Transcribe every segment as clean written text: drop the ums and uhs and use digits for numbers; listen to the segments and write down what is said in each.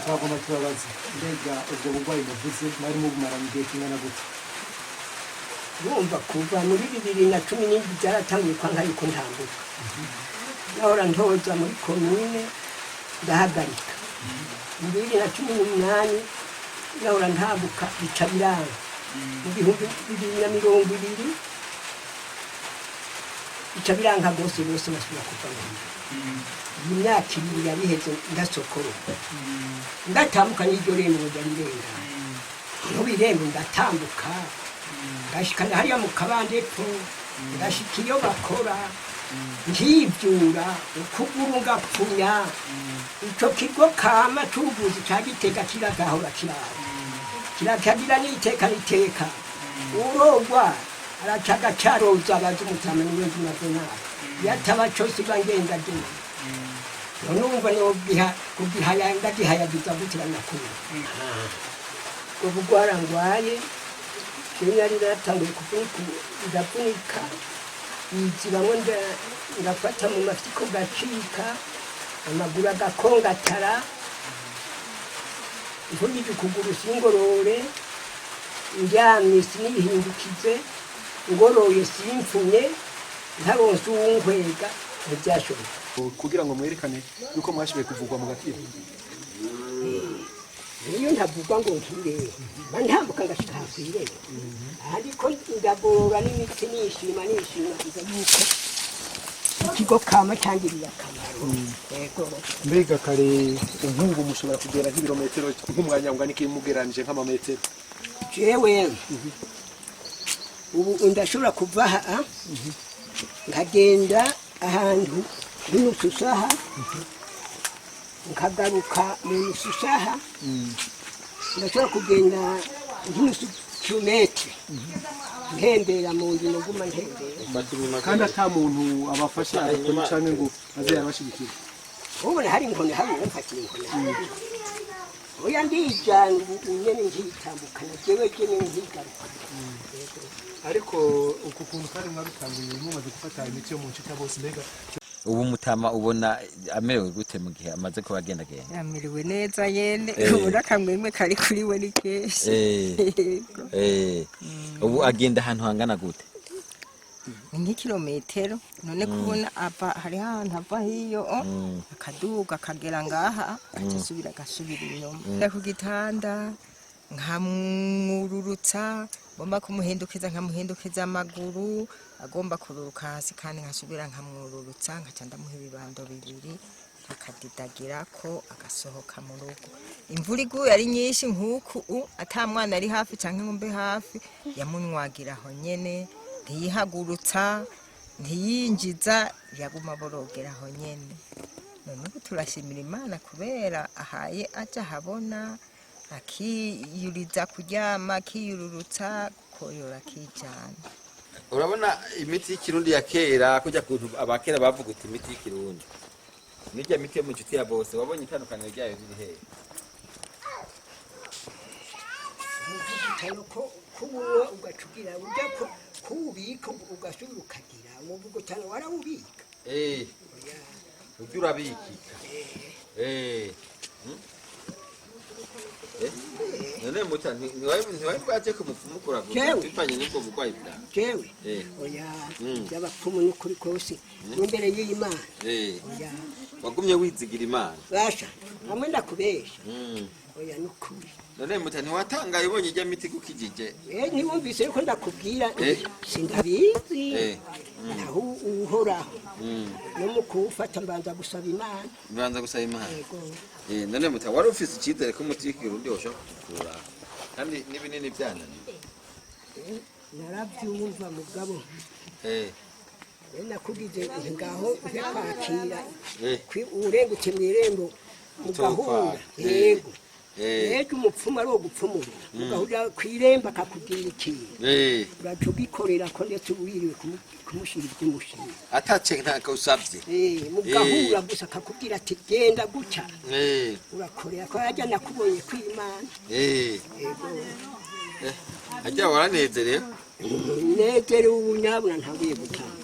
twagomba tubabaza mbega ubwo burwayi muvuze mwari mubumara mu gihe kingana gute? Numva kuva muri 2017 byaratangiye kwanga ariko ntambuka. Nahora ntoza muri komine ndahagarika. 2018 nahora ntambuka bica biranga. Mu bihumbi 2020 bica biranga bose basubira kuva. Imyaka ibiri yariheze ndasokoro. Ndatambuka n'iryo rembo ryarirenga. N'ubirembo ndatambuka. Ngashikana hariya mu kabande po. Ngashika iyo bakora. Nkibyura ukuguru ngapfunya. Ico kigo kama tubuzi cyagitega kiragahora kirara. Kirakagira n'iteka liteka. Urogwa aracaga caroza abazumutama n'ibindi mazina. Yataba cyose bangenda dini. Nunumva no kubihaya ndagihayagiza gutirana kuri. Ubugwara ngwaye yari natangiye kuvunika iziba ngonda ngafata mu mafiko gacika amaguru agakongatara ivugije ukuguru singorore njyamye sinihindukize ngoroye simfunye ntaronse uwunkwega ntibyashoboka. Kugira ngo mwerekane yuko mwashoboye kuvugwa mu gakiro. Iyo ntabugwa ngo nkire bantambuka ngashika hakwire ariko ndagorora n'imitsi nishima kuza yuko ikigo kama cyangirira akamaro. Yego Mbega kare unkungu mushobora kugera nk'ibirometero nk'umwanya ungana iki mugeranije nk'amametero? jewe ubu ndashobora kuva aha nkagenda ahantu n'unusu saha nkagaruka mu nusu saha ndashobora kugenda nk'unusu kilometero ntembera mu nzira nguma ntembera kandi ata muntu abafasha ariko cyane ngo aze yabashigikira. ubona hari inkoni hari umfatira inkoni oya ndijana nyene nkitambukana jewe nkigaruka. Ariko uku kuntu kandi mwabitanguye mumaze gufata imiti yo mu ncita bose mbega ubu mutama ubona amerewe gute mu gihe amaze kuba agenda? Yamiriwe neza yene ubona kamwemwe kari kuri we ni keshi. Ubu agenda ahantu hangana gute? Ni kilometero none kubona ava hari ahantu ava hiyo akaduga akagera ngaha agasubira inyuma ku gitanda nkamwururutsa bomba kumuhindukiza nkamuhindukiza amaguru agomba kururuka hasi kandi nkasubira nkamwururutsa nkaca ndamuha ibibando bibiri akadidagira ko agasohoka mu rugo. Imvura iguye ari nyinshi nk'uku ata mwana ari hafi canke ngombe hafi yamunwagiraho nyene ntiyihagurutsa ntiyinjiza yaguma borogeraho nyene. None ubu turashimira Imana kubera ahaye aja habona akiyuriza kuryama akiyururutsa koyora kijana. Urabona imiti y'ikirundi ya kera kujya kuntu abakera bavuga uti imiti y'ikirundi nijya miti yo mu nshuti ya bose wabonye itandukaniro ryayo riri hehe? Ko kuwo ugacugira ujya ko kubika ugasubira ukagira umuvugo cyane warawubika. Ujya urabikika. None muta ntiwari bwaje kumupfumu kuragura twipanye n'ubwo burwayi bwawe? Jewe oya y'abapfumu n'ukuri kose imbere y'Imana. Oya wagumye wizigira Imana basha hamwe ndakubesha. Oya n'ukuri. None muta ntiwatangaye ubonye ijya miti gukijije? Ntiwumvise ko ndakubwira sindabizi aho uhoraho no mu kuwufata mbanza gusaba Imana. None muta wari ufise icyizere ko umuti w'ikirundi woshobora kuvura kandi n'ibinini byananiye? Narabyumva mugabo nakugize ngaho kwakira urengutse mu irembo mugahura. Yego umupfumu ari ugupfumura mugahura kwiremba akakubwira ikintu uraca ugikorera ko ndetse wiriwe kumushyira iby'umushinga atace ntako usabye. mugahura gusa akakubwira ati genda guca urakorera ko yajya nakubonye kw'Imana. ajya waranezerewe? Nezerewe ubu nyabuna ntabuye gutanga.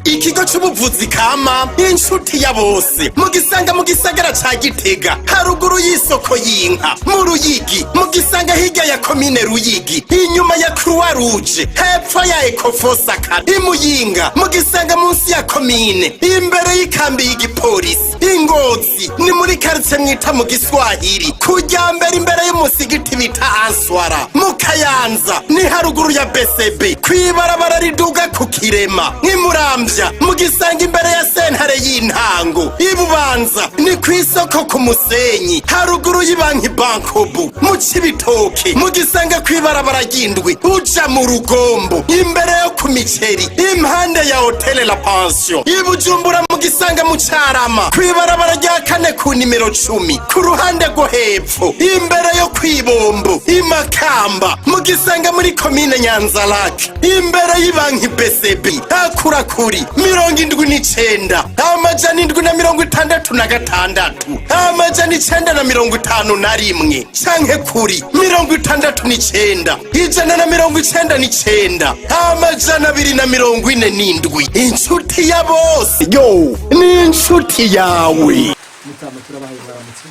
ikigo c'ubuvuzi kama inshuti ya bose mugisanga mu gisagara ca Gitega haruguru y'isoko y'inka mu Ruyigi mugisanga hirya ya komine Ruyigi inyuma ya Croix Rouge hepfo ya Ecofosaka imuyinga mugisanga munsi ya komine imbere y'ikambi y'igipolisi Ingozi ni muri quartier mwita mu Giswahili kujya mbere imbere y'umusigiti bita Answara mu Kayanza ni haruguru ya BCB kwibarabara riduga ku Kirema nk'Imuramvya mugisanga imbere ya sentare y'intango ibubanza ni kwisoko ku Musenyi haruguru y'ibanki Bankobu mu Cibitoke mugisanga kwibarabara ry'indwi uja mu Rugombo imbere yo ku Miceri impande ya Hotel La Pension ibujumbura mugisanga mu Carama kwibarabara rya kane ku nimero 10 ku ruhande rwo hepfo imbere yo kwibombo imakamba mugisanga muri komine Nyanzarake imbere y'ibanki BCB akura kuri 79 amajana 766 amajana 951 canke kuri 69 ijana na 99 amajana 247 inshuti ya bose yo ni inshuti yawe mutama turabaye baramutse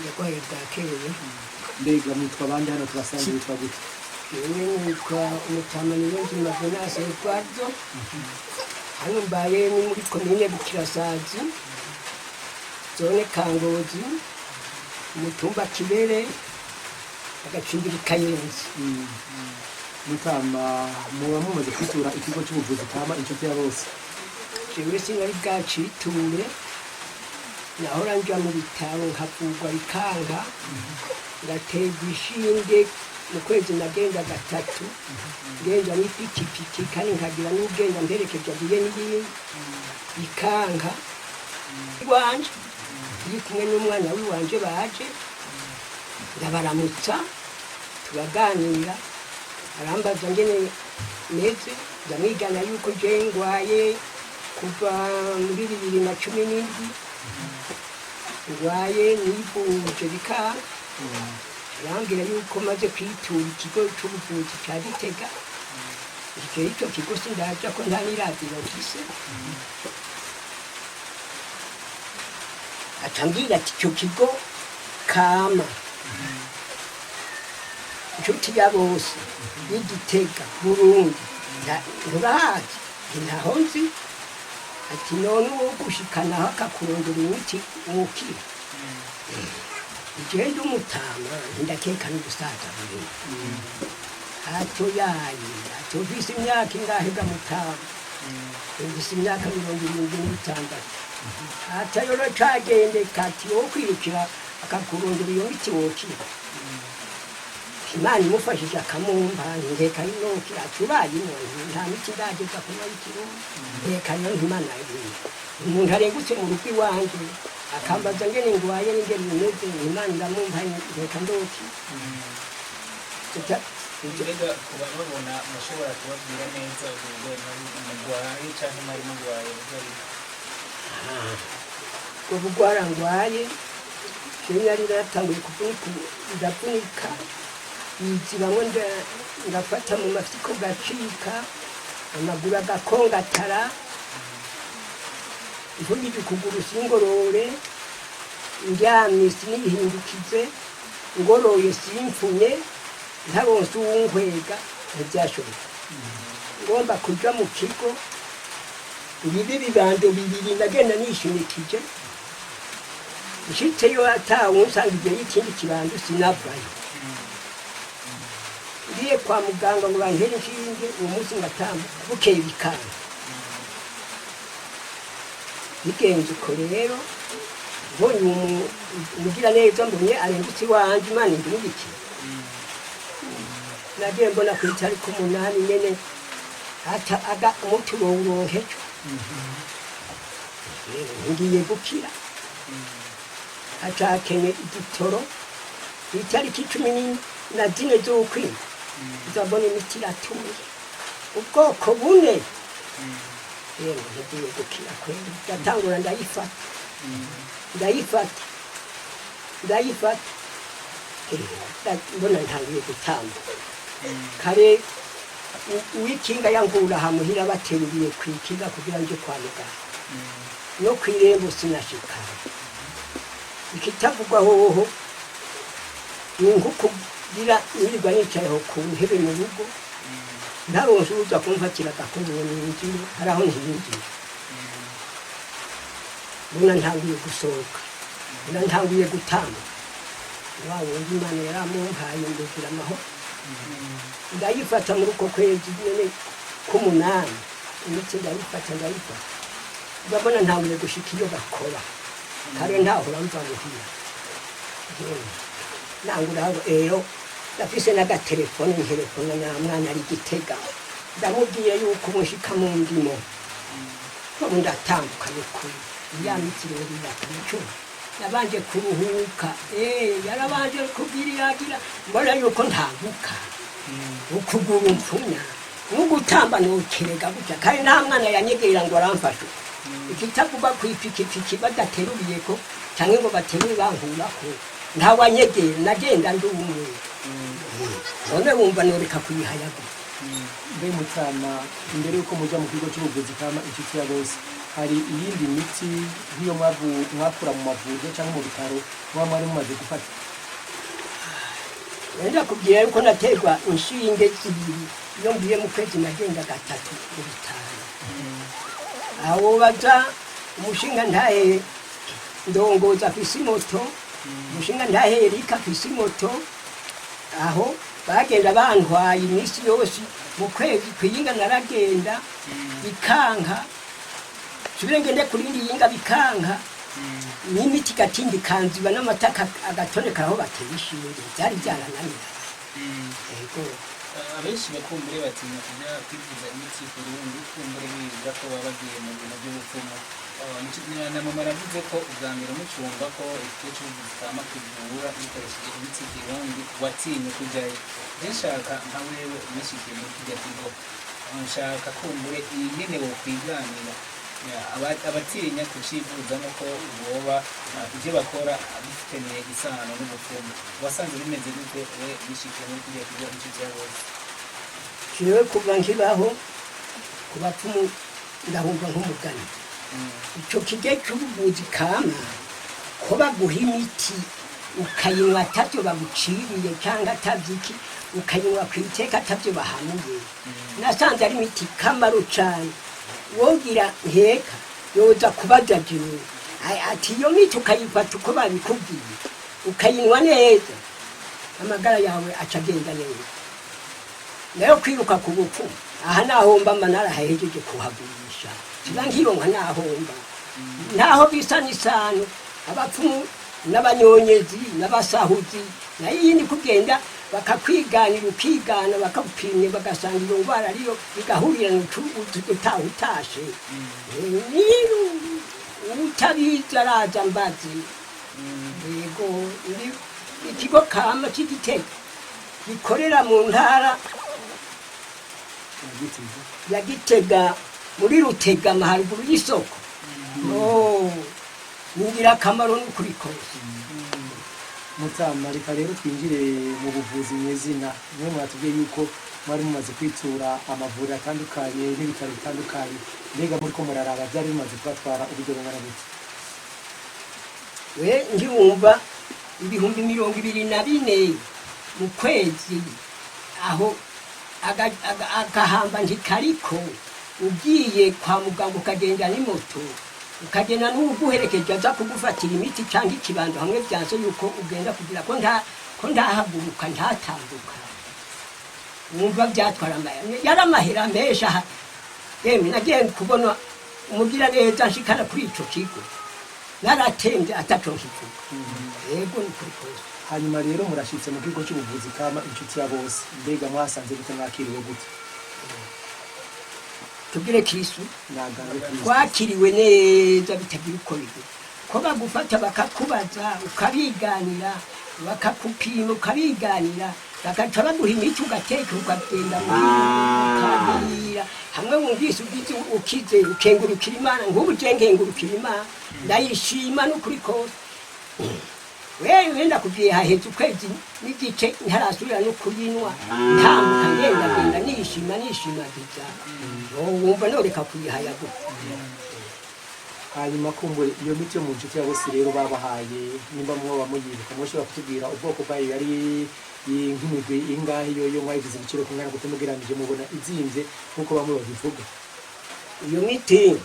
yagoye bwakeye mbega mwitwa bande hano tubasanga witwa gute yewe nitwa umutama Niyonzima Venance Edwardo hano mbaye ni muri komine Bukirasazi zone Kangozi umutumba Kibere agacimbiri Kayenzi mutama muba mumaze kwitura ikigo cy'ubuvuzi kama inshuti ya bose jewe sinari bwaciture nahora nja mu bitaro nkavugwa bikanga ngaterwa ishinge mu kwezi nagenda gatatu ngenda n'ipikipiki kandi nkagira n'ugenda mperekeje agiye n'ibindi bikanga wanje iri kumwe n'umwana w'iwanje baje ndabaramutsa turaganira arambaza ngene meze ndamwigana yuko je ngwaye kuva muri 2017 ngwaye nivuje bikanga arambwira yuko maze kwitura ikigo c'ubuvuzi ca Gitega icyo kigo sindaja ko nta n'iradiyo mfise atambwira ati icyo kigo kama inshuti ya bose y'Igitega Burundi nturahazi ntaho nzi ati none uwo gushikanaho akakurondera imiti wokira igenda umutama ndakeka n'ubusaza buri hato yayi atuvise imyaka ingahe gamutama uvise imyaka 76 hata yoro cagende kati wo kwirukira akakurondera iyo miti wokira Imana imufashije akamumpa ndeka inokira tubaye nta miti ndageza kuba ikiro ndeka yo Imana yiri umuntu arengutse mu rugo iwanje akambaza ngene ngwaye n'ingene bimeze Imana ndamumpa ndeka ndoki Mbega kuba babona mushobora kubabwira neza umugwayi cyangwa mwari mugwaye ubugwara ngwaye nari natanguye ndavunika yizibamwe ndafata mu mafiko gacika amaguru agakongatara mvugije ukuguru singorore ndyamye sinihindukize ngoroye simfunye ntabonse uwunkwega ntibyashoboka ngomba kuja mu kigo ngibi bibando bibiri nagenda nishinikije nshitseyo atawunsangije y'ikindi kibando sinavayo ngiye kwa muganga ngo bantere inshinge uwo munsi ngatambuka bukeye bikanga bigenze uko rero mbonye umugira neza mbonye arengutse iwanje Imana indungikira nagiye mbona ku itariki 8 nyene hata aga umuti wawuronkejo ngiye gukira acakenye igitoro itariki 14 z'ukwezi uzabona imiti iratuye ubwoko bune rero ngiye gukira kweli ndatangura ndayifata mbona ntangiye gutamba kare uwikinga yankura hamuhira bateruriye kwikinga kugira nje kwa muganga no kwirembo sinashika ikitavugwa hoho ni nkukugira nirirwa nicayeho ku ntebe mu rugo ntaronse uza kumfatira gakobo ninjire haraho ntinjire mbona ntanguye gusohoka mbona ntanguye gutamba wawe Imana yaramumpaye ndugira amahoro ndayifata muri uko kwezi nyene k'umunani imitsi ndayifata ndabona ntanguye gushika iyo bakora kare ntahora mva muhira nangura rero ndafise n'agatelefone ntelefone na mwana ari Gitega ndamubwiye yuko mushika mu ndimo ubu ndatambukanye kuri ya mitsi rero ndakamico nabanje kuruhuka yarabanje kubwiriyagira mbona yuko ntaguka ukuguru mpfunya n'ugutamba n'ukerega gutya kandi nta mwana yanyegerera ngo aramfashe ikitavuga ku ipikipiki badateruriye ko cyangwa ngo baterure bankurako ntawanyegera nagenda ndi umwe none wumva noreka kuyihayaga mbe Mutama imbere yuko muja mu kigo cy'ubuvuzi kama inshuti ya bose hari iyindi miti nk'iyo mwakura mu mavuriro cyangwa mu bitaro muba mwari mumaze gufata wenda kubwira yuko naterwa inshinge zibiri iyo mbiye mu kwezi nagenda gatatu mu bitaro aho baza umushinga ntahe ndongoza afise moto umushinga ntahe Erika afise moto aho bagenda bantwaye iminsi yose mu kwezi kwiyinga naragenda bikanka subire ngende kurindi yinga bikanka n'imiti gatindi kanziba n'amataka agatoneka aho bateye ishinge byari byarananira yego abenshi bakumbure batinya kujya kwivuza imiti ku rundi kumbure bivuga ko baba bagiye mu bintu by'ubupfumu na mama aravuze ko ubwa mbere mucunga ko ikigo cy'ubuvuzi kama kivura gikoresheje imiti kirundi watinye kujyayo nshaka nka wewe umushikiye muri kijya kigo nshaka kumbure nyine wo kwiganira abatinya kucivuza nuko boba ibyo bakora bifitaniye isano n'ubupfumu wasanze bimeze gute we bishikiye muri kijya kigo inshuti ya bose jewe kuva nkibaho ku bapfumu ndahumva nk'umugani ico kigo cy'ubuvuzi kama ko baguha imiti ukayinywa atavyo baguciriye cyangwa atavyiki ukayinywa kwiteka atavyo bahanuye nasanze ari imiti kamaro cane wogira nkeka yoza kubaza jewe ati iyo miti ukayifata uko babikubwiye ukayinywa neza amagara yawe acagenda neza nayo kwiruka ku bupfu aha nahomba manara hahejeje kuhagurisha kiba nkironka nahomba naho bisa n'isano abapfumu n'abanyonyezi n'abasahuzi nayo yindi kugenda bakakwiganira ukigana bakagupimye bagasanga iyo ngwara ariyo bigahurira utaha utashe utabizi araza mbazi yego ikigo kama cy'Igitega gikorera mu ntara ya Gitega muri Rutegama haruguru y'isoko ningira akamaro n'ukuri kose Mutama reka rero twinjire mu buvuzi mw'izina mwe mwatubwiye yuko mwari mumaze kwitura amavuriro atandukanye n'ibitaro bitandukanye mbega muri ko muraraba byari bimaze kubatwara uburyo bungana gute we ngiwumva 2024 mu kwezi aho agahamba ntikariko ugiye kwa muganga ukagenda n'imoto ukagenda n'uguherekeje aza kugufatira imiti cyangwa ikibando hamwe byanze yuko ugenda kugira ko ndahaguruka ntatambuka wumva byatwara yaramahera menshi aha yemwe nagiye kubona umugira neza nshikana kuri ico kigo naratembe ataco nkivuga yego ni kuri kose hanyuma rero murashitse mu kigo cy'ubuvuzi kama inshuti ya bose mbega mwasanze gute mwakiriwe gute tubwire Kristo twakiriwe neza bitagira uko bigo ko bagufata bakakubaza ukabiganira bakakupima ukabiganira bakaca baguha imiti ugateka ukagenda ukabira hamwe wumvise ugize ukize ukengurukira Imana nk'ubu je nkengurukira Imana ndayishima n'ukuri kose wewe wenda kugiye haheze ukwezi n'igice ntarasubira no kuyinywa ntambuka ngenda nishima giza wumva noreka kuyihaya gutya. hanyuma kumbure iyo miti yo mu nshuti ya bose rero babahaye nimba mwoba muyibuka mushobora kutubwira ubwoko bwayo yari nk'imigwi ingahe yo mwayigize ibiciro kungana gute mugeranije mubona izimvye nk'uko bamwe babivuga? Iyo miti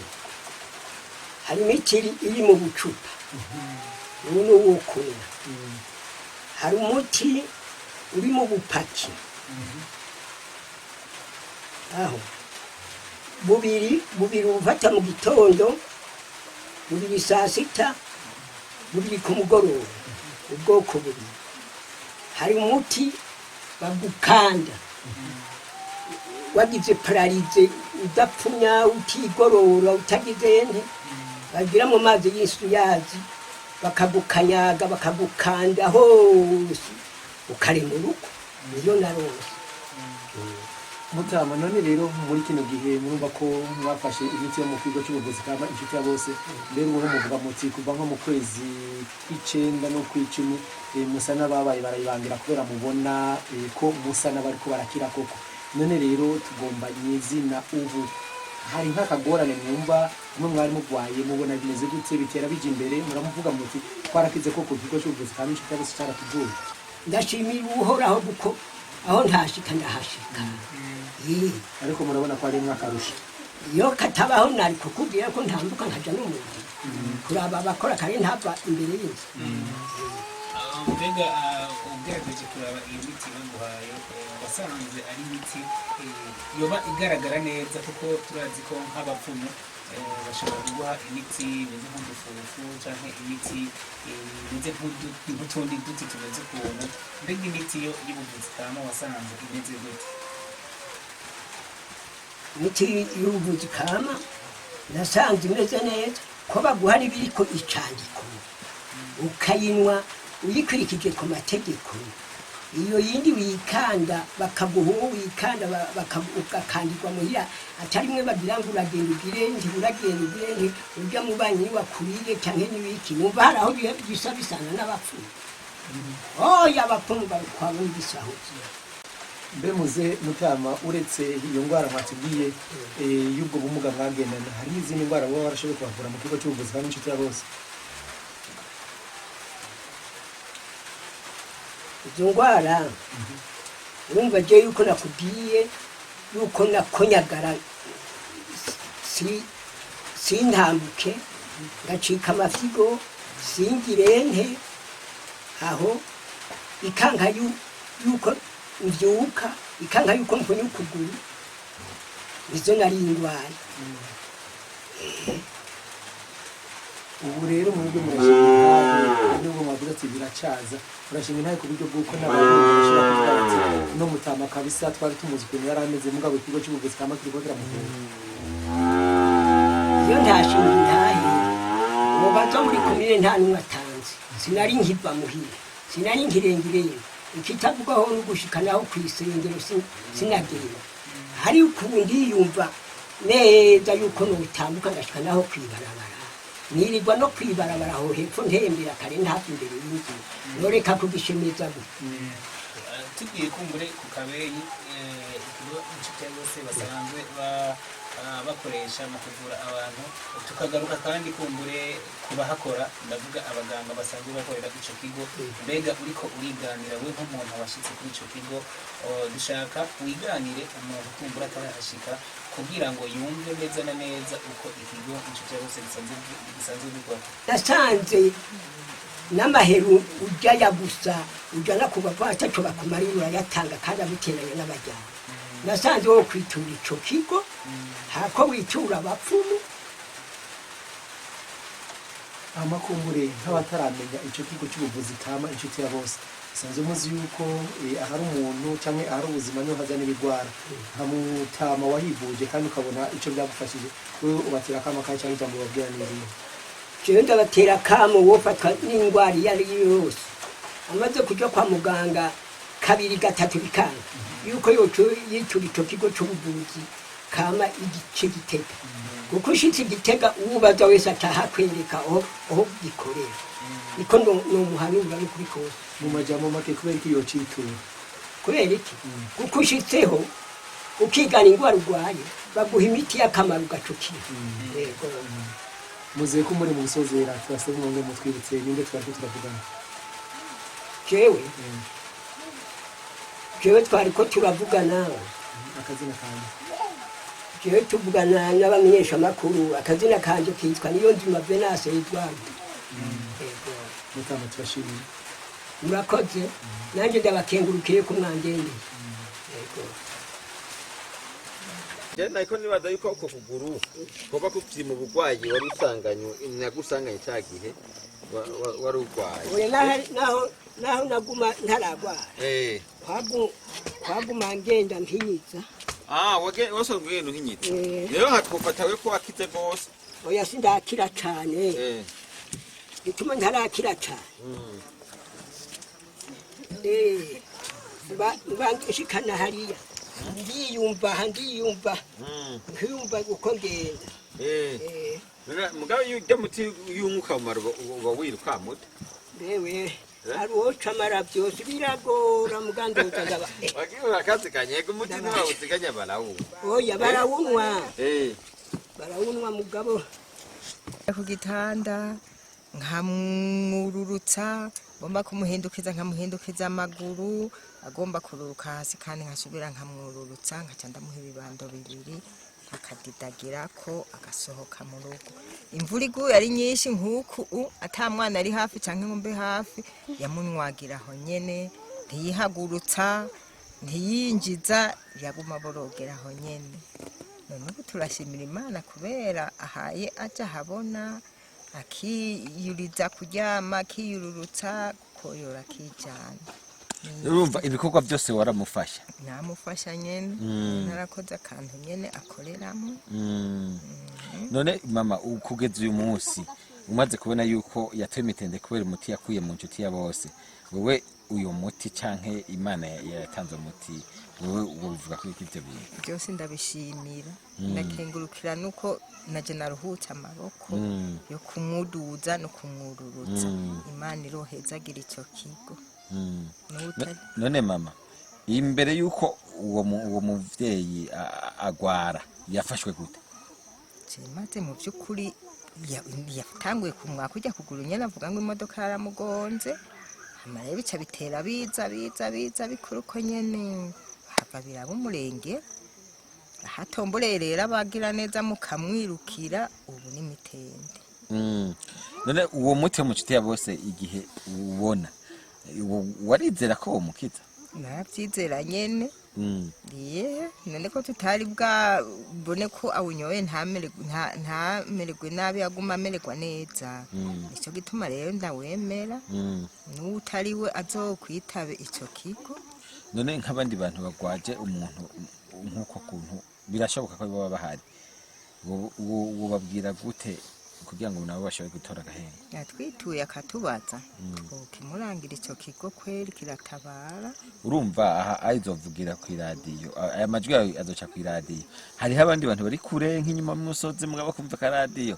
hari imiti iri mu bucupa uno wo kunywa, hari umuti uri mu bupaki aho bubiri ufata mu gitondo, bubiri saa sita, bubiri ku mugoroba, ubwoko bubiri. Hari umuti bagukanda wagize pararize udapfunya utigorora utagize nte, bagira mu mazi y'isuyazi bakagukanyaga bakagukanda hose ukarema urugo. Niyo narose. Mutama, none rero muri kino gihe murumva ko mwafashe imiti yo mu kigo cy'ubuvuzi kama inshuti ya bose, rero ubu muvuga muti kuva nko mu kwezi kw'icenda no kw'icumi musa n'ababaye barayibangira kubera mubona ko musa n'abariko barakira koko. None rero tugomba nyizina ubu hari nk'akagorane mwumva mwe mwari mugwaye mubona bimeze gute, bitera bija imbere muramuvuga muti twarakize ko ku kigo cy'ubuvuzi kama inshuti ya bose cyaratuvuye? Ndashimira uhoraho kuko aho ntashika ndahashika. Ariko murabona ko ari mwakarusha. Iyo katabaho nari kukubwira ko ntambuka nkaja n'umuntu kuraba abakora kare ntava imbere y'inzu. Mbega ugerageje kuraba iyo miti baguhaye wasanze ari imiti yoba igaragara neza, kuko turazi ko nk'abapfumu bashobora kuguha imiti imeze nk'udufufu canke imiti imeze nk'utundi duti tumeze ukuntu. Mbega imiti yo y'ubuvuzi kama wasanze imeze gute? Imiti y'ubuvuzi kama nasanze imeze neza ko baguha n'ibiriko icandiko ukayinywa uyikurikije ku mategeko. Iyo yindi wikanda bakaguha wikanda bakagukandikwa muhira atari mwe bagira ngo uragenda ugire urya mu banyi wakuriye cyane n'ibiki numva hari aho bisa bisana n'abapfumu. Abapfumu barukwaho ibisahuzi. Mbe muze Mutama, uretse iyo ngwara mwatubwiye y'ubwo bumuga mwagendana, hari n'izindi ngwara baba barashoboye kubavura mu kigo cy'ubuvuzi kama inshuti ya bose? Izo ngwara urumva je yuko nakubwiye yuko nakonyagara sintambuke ngacika amafigo singirente aho ikanka yuko mvyuka ikanka yuko mponye ukuguru. Izo nari indwara. Ubu rero mwebwe murashimira n'ubwo mwavuga ati biracaza, murashimira ntaye ku buryo bw'uko n'abantu bashobora kuvuga ati no Mutama kabisa twari tumuzi ukuntu yari ameze mugabo ikigo cy'ubuvuzi kama kiriko kiramuvura. Iyo ntashinga ntahe uwo baza muri komine nta n'umwe atanze, sinari nkiva muhira, sinari nkirengireye ikitavugaho n'ugushikanaho kw'isengero sinagenda. Hari ukundi yumva neza yuko notambuka ngashikanaho kwibarabara, nirirwa no kwibarabara aho hepfo ntembera kare ntafi imbere y'inzu noreka kugishemeza gute. Tugiye kumbure ku Kabeyi ikigo inshuti ya bose basanzwe bakoresha mu kuvura abantu, tukagaruka kandi kumbure kubahakora ndavuga abaganga basanzwe bakorera ico kigo. Mbega uriko uriganira we nk'umuntu washitse kuri ico kigo, dushaka wiganire umuntu kumbura atarashika kugira ngo yumve neza na neza uko ikigo inshuti ya bose bisanzwe bikora. Nasanze n'amaheru ujya gusa ujana kubava ataco bakumarira urayatanga kandi abuteranye n'abajyana. Nasanze wo kwitura ico kigo hako witura abapfumu. Amakumbure nk'abataramenya ico kigo cy'ubuvuzi kama inshuti ya bose, sanze muzi yuko ahari umuntu canke ahari ubuzima niho haza n'ibigwara. Nka Mutama wahivuje kandi ukabona ico byagufashije, wewe ubatera kama kaye cyangwa ijambo babwira n'ibindi? Jewe ndabatera kamo wofatwa n'ingwara iyo ari yo yose amaze kuja kwa muganga kabiri gatatu bikanga yuko yoco yitura ico kigo c'ubuvuzi kama igice Gitega. kuko ushitse igitega uwubaza wese ataha kwereka aho gikorera niko nomuhanura no kuri kose mu majambo make kubera ko iyo citura kubera iki kuko ushitseho ukigana ingwara urwaye baguha imiti y'akamaro ugacukira yego muze ko muri mu gusozera turasaba umwe mutwibutse ninde twari turavugana jewe twari ko turavugana akazina kandi jewe tuvugana n'abamenyesha makuru akazina kanje kitwa niyo nzima Venance yitwanje yego mutama turashimira murakoze nanjye ndabakengurukiye ko mwangendeye yego niko nibaza yuko uko kuguru kuba kufite mu bugwayi wari usanganywe nagusanganye cya gihe wari urwaye oya naho naguma ntaragwara kwaguma ngenda nkinyitsa wose ngwino nkinyitsa rero hakufatawe ko wakize bose oya sindakira cyane bituma ntarakira cyane bangishikana hariya ndiyumva nkiyumva uko ngenda mugabo ujya muti y'umwuka mumaro uba wiruka muti rewe aruwoca amara byose biragora mugandoza ngaba wagiye akazi kanyega umuti ntiwawusiganya barawunywa oya barawunwa mugabo ku gitanda nkamwururutsa ngomba kumuhindukiza nkamuhindukiza amaguru agomba kururuka hasi kandi nkasubira nkamwururutsa nkaca ndamuha ibibando bibiri akadidagira ko agasohoka mu rugo imvura iguye ari nyinshi nk'uku ata mwana ari hafi cyangwa ngombe hafi yamunwagiraho nyene ntiyihagurutsa ntiyinjiza yaguma borogeraho nyene none ubu turashimira Imana kubera ahaye aja habona akiyuriza kuryama akiyururutsa koyora kijana urumva ibikorwa byose waramufasha namufasha nyene narakoze akantu nyene akoreramo none mama ukugeza uyu munsi umaze kubona yuko yatoye imitende kubera umuti yakuye mu nshuti ya bose wewe uyu muti canke Imana yatanze umuti wewe ubivuga ko ibyo bintu byose ndabishimira ndakengurukira nuko naje naruhutse amaboko yo kumuduza no kumwururutsa Imana irohezagira icyo kigo none mama imbere yuko uwo muvyeyi agwara yafashwe gute maze mu by'ukuri yatanguye kumwaka ujya kugura nyene avuga ngo imodoka yaramugonze amarebe bica bitera biza bikuru ko nyene hava biraba umurenge ahatomborerera abagira neza mukamwirukira ubu ni mitende none uwo muti wo mu nshuti ya bose igihe ubona warizera ko umukiza nabyizera nyene none ko tutari bwabone ko awunyoye ntamererwe nabi aguma amererwa neza nicyo gituma rero ndawemera n'utariwe azokwitabe icyo kigo none nk'abandi bantu bagwaje umuntu nk'uko kuntu birashoboka ko baba bahari ubabwira gute kugira ngo nabo bashobore gutora agahengo yatwituye akatubaza tukimurangira icyo kigo kweri kiratabara urumva aha ayizovugira ku iradiyo aya majwi yawe azoca ku iradiyo hariho abandi bantu bari kure nk'inyuma mu musozi mugabo kumva ka radiyo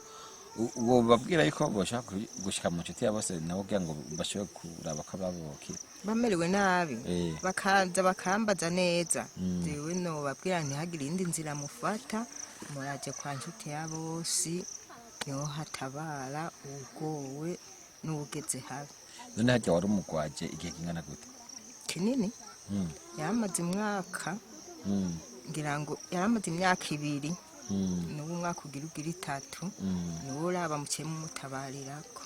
uwo babwira yuko boshaka gushika mu nshuti ya bose nabo kugira ngo bashobore kuraba ko babokira bamerewe nabi bakaza bakambaza neza jewe no babwira ntihagire indi nzira mufata muraje kwa nshuti ya bose yo hatabara ugowe n'ugeze habi none hajya wari umugwaje igihe kingana gute kinini yamaze umwaka ngira ngo yaramaze imyaka 2 n'ubu umwaka ugira itatu niwo uraba mukeye mutabarirako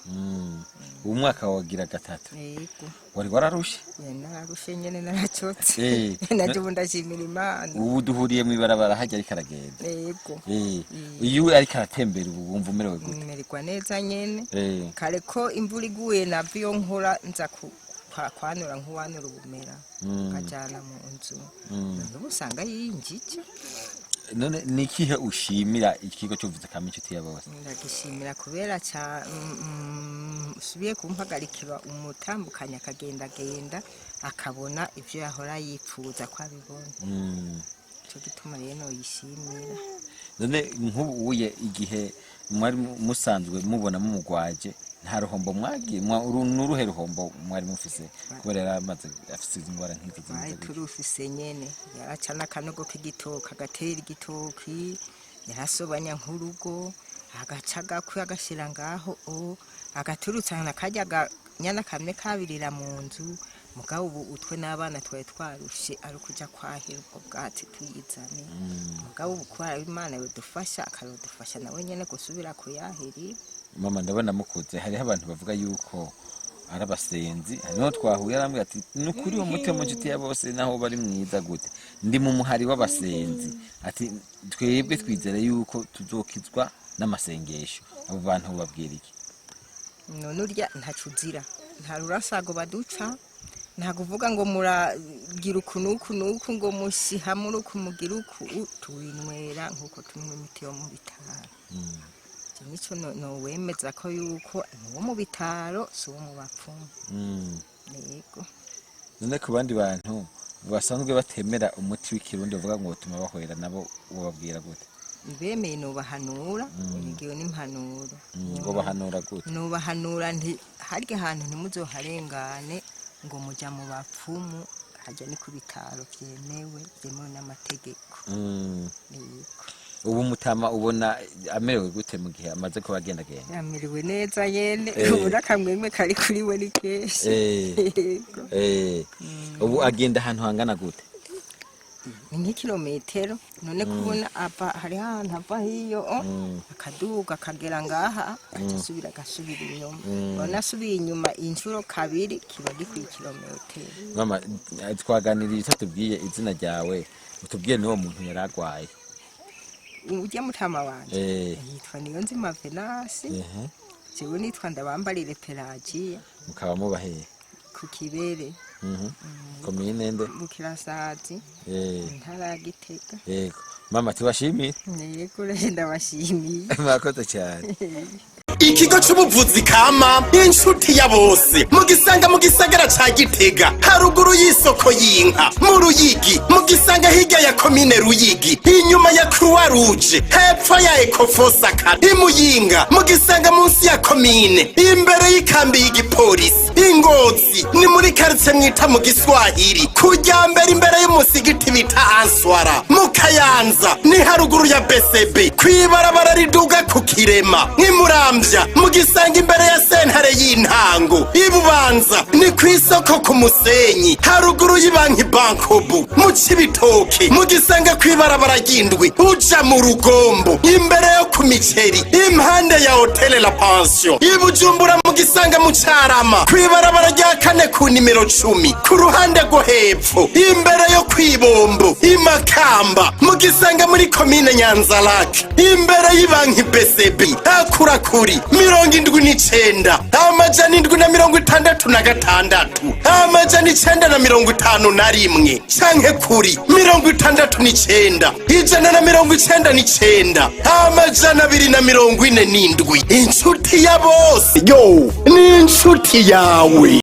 uwo mwaka wagira 3 yego wari wararushe nararushe nyene naracotse naje ubu ndashimira Imana ubu duhuriye mu ibarabara hajya ariko aragenda yego iyo ariko aratembera ubu wumva umerewe gute umererwa neza nyene kare ko imvura iguye navyo nkora nza kwanura nk'uwanura ubumera kajana mu nzu n'ubu usanga yinjije none nikihe ushimira ikigo cyuvuze kama inshuti ya bose ndagishimira kubera subiye kumpagarikira umutambukanya akagenda akabona ivyo yahora yipfuza ko abibona cyo gituma rero yishimira none nk'ubuye igihe mwari musanzwe mubona mumugwaje nta ruhombo mwagiye n'uruhe ruhombo mwari mufise kubera yaramaze afise ingwara nk'izo bari turufise nyene yaraca n'akanogo k'igitoki agatera igitoki yarasobanya nk'urugo agaca agakwi agashira ngaho agaturutsa nakarya nyana kamwe kabirira mu nzu mugabo ubu utwe n'abana twari twarushe ari ukuja kwahira ubwo bwatsi tuyizane mugabo ubu kubera Imana yodufasha akarodufasha nawe nyene gusubira kuyahirira. Mama ndabona mukuze hariho abantu bavuga yuko ari abasenzi hariho twahuye arambwira ati nukuri uwo mutima nshuti ya bose naho bari mwiza gute ndi mu muhari w'abasenzi ati twebwe twizere yuko tuzokizwa n'amasengesho abo bantu babwira iki none urya ntacuzira nta rurasago baduca nta kuvuga ngo muragira ukunuku ngo mushiha muri ukumugira uku tuwinywera nk'uko tunywa imiti yo mu bitaro nico no wemeza ko yuko uwo mu bitaro si uwo mu bapfumu yego. none ku bandi bantu basanzwe batemera umuti w'ikirundi bavuga ngo utuma bahwera nabo ubabwira gute bemeye nubahanura igihe n'impanuro ngo bahanura gute nubahanura nti harya ahantu ntimuzoharengane ngo muja mu bapfumu hajya ni ku bitaro byemewe n'amategeko yego. ubu mutama ubona amerewe gute mu gihe amaze kuba agendagenda amerewe neza yene ubu n'akamwemwe kari kuri we ni kenshi ubu agenda ahantu hangana gute ni nk'ikilometero none kubona hari ahantu ava hiyo akaduga akagera ngaha agasubira inyuma none asubiye inyuma inshuro kabiri kiba gikwiye kilometero. mama twaganiriye icyo tubwiye izina ryawe utubwiye n'uwo muntu yari arwaye ujya mutama wanje yitwa Niyonzima Venasi jewe nitwa Ndabambarire Pelagiya mukaba mubaheye ku Kibere komine nde Bukirasazi intara ya Gitega. yego mama tubashimiye yego ndabashimiye mwakoze cyane. ikigo c'ubuvuzi kama inshuti ya bose mugisanga mu gisagara ca Gitega haruguru y'isoko y'inka mu Ruyigi mugisanga hirya ya komine Ruyigi inyuma ya Croix Rouge hepfo ya Ecofosa imuyinga mugisanga munsi ya komine imbere y'ikambi y'igipolisi Ingozi ni muri quartier mwita mu Giswahili kujya mbere imbere y'umusigiti bita Answara mu Kayanza ni haruguru ya BCB kwibarabara riduga ku Kirema Muramvya mugisanga imbere ya sentare y'intango Ibubanza ni kwisoko ku Musenyi haruguru y'Ibanki Bankobu mu Cibitoke mugisanga kwibarabara ry'indwi uja mu Rugombo imbere yo ku Miceri impande ya Hotel La Pension Ibujumbura mugisanga mu Carama kwibarabara rya kane ku nimero 10 ku ruhande rwo hepfo imbere yo kwibombo Imakamba mugisanga muri komine Nyanzarake imbere y'Ibanki BCB akurakuri 79 amajana 766 amajana 951 canke kuri 69 199 amajana 247 inshuti ya bose yo ni inshuti yawe.